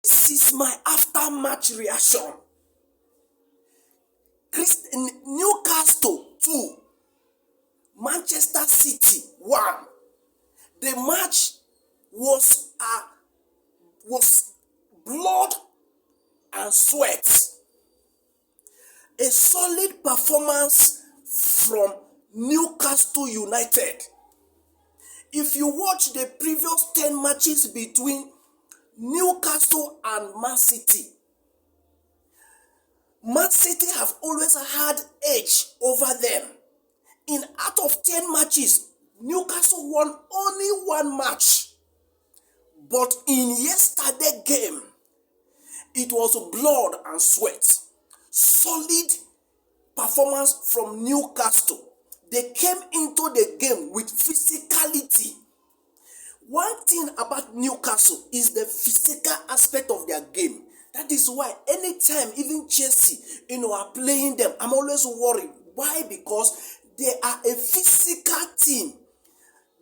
This is my after-match reaction. Newcastle 2, Manchester City 1. The match was blood and sweat. A solid performance from Newcastle United. If you watch the previous 10 matches between Newcastle and Man City have always had edge over them. Out of 10 matches, Newcastle won only one match. But in yesterday's game, it was blood and sweat. Solid performance from Newcastle. They came into the game with physicality. One thing about Newcastle is the physical aspect of their game. That is why anytime even Chelsea, are playing them, I'm always worried. Why? Because they are a physical team.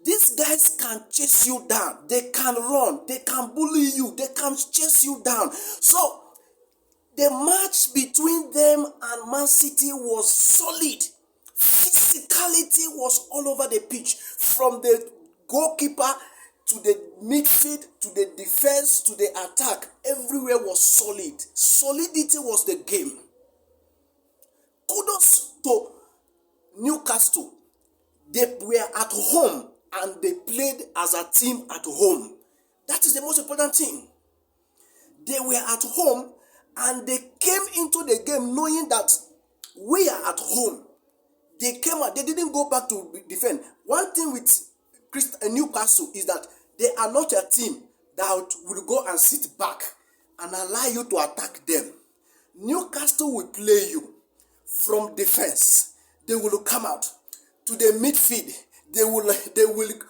These guys can chase you down. They can run. They can bully you. They can chase you down. So, the match between them and Man City was solid. Physicality was all over the pitch. From the goalkeeper to the midfield, to the defense, to the attack. Everywhere was solid. Solidity was the game. Kudos to Newcastle. They were at home and they played as a team at home. That is the most important thing. They were at home and they came into the game knowing that we are at home. They came out, they didn't go back to defend. One thing with Newcastle is that they are not a team that will go and sit back and allow you to attack them. Newcastle will play you from defense. They will come out to the midfield. They will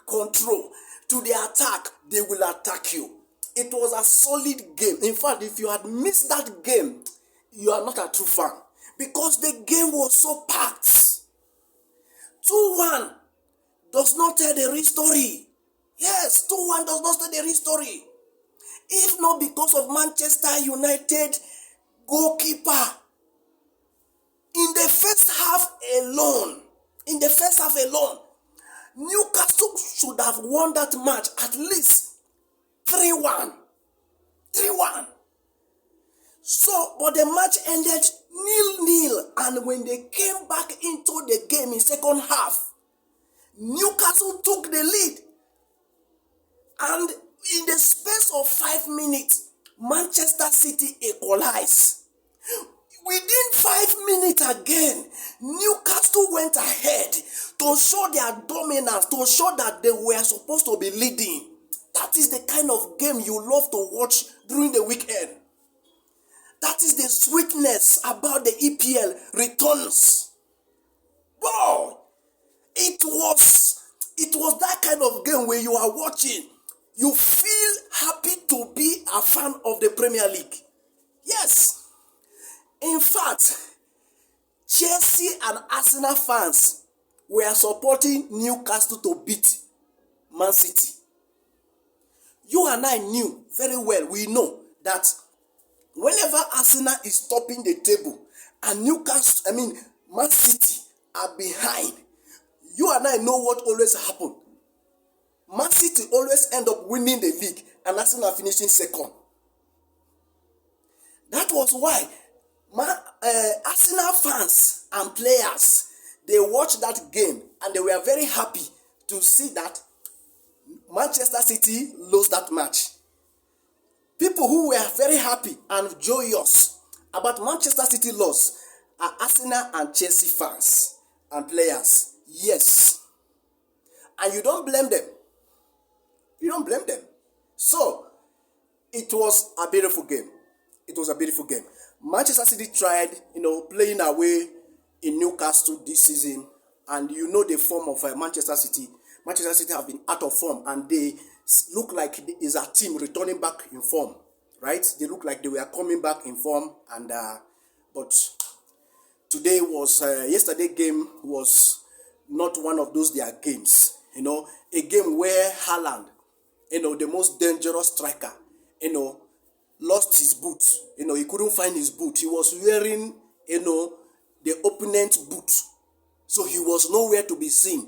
control. To the attack, they will attack you. It was a solid game. In fact, if you had missed that game, you are not a true fan. Because the game was so packed. 2-1 does not tell the real story. Yes, 2-1 does not tell the real story. If not because of Manchester United goalkeeper. In the first half alone, Newcastle should have won that match at least 3-1. So, but the match ended 0-0, and when they came back into the game in second half, Newcastle took the lead. And in the space of 5 minutes, Manchester City equalized. Within 5 minutes again, Newcastle went ahead to show their dominance, to show that they were supposed to be leading. That is the kind of game you love to watch during the weekend. That is the sweetness about the EPL returns. Boy, it was that kind of game where you are watching. You feel happy to be a fan of the Premier League. Yes. In fact, Chelsea and Arsenal fans were supporting Newcastle to beat Man City. You and I knew very well, we know that whenever Arsenal is topping the table and Man City are behind, you and I know what always happens. Man City always end up winning the league and Arsenal finishing second. That was why Arsenal fans and players, they watched that game and they were very happy to see that Manchester City lost that match. People who were very happy and joyous about Manchester City loss are Arsenal and Chelsea fans and players. Yes. And you don't blame them. So, it was a beautiful game. Manchester City tried, playing away in Newcastle this season. And the form of Manchester City. Manchester City have been out of form. And they look like it is a team returning back in form. Right? They look like they were coming back in form. And but yesterday game was not one of those their games. A game where Haaland, the most dangerous striker, lost his boot. He couldn't find his boot. He was wearing, the opponent boot. So he was nowhere to be seen.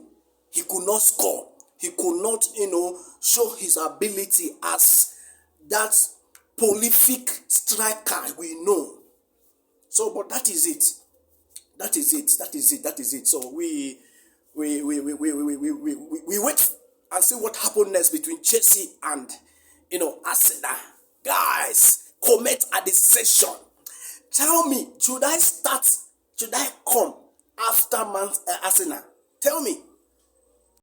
He could not score. He could not, show his ability as that prolific striker we know. So, but that is it. That is it. That is it. That is it. So we wait and see what happened next between Chelsea and Arsenal. Guys, comment at the session. Tell me, should I come after Arsenal? Tell me.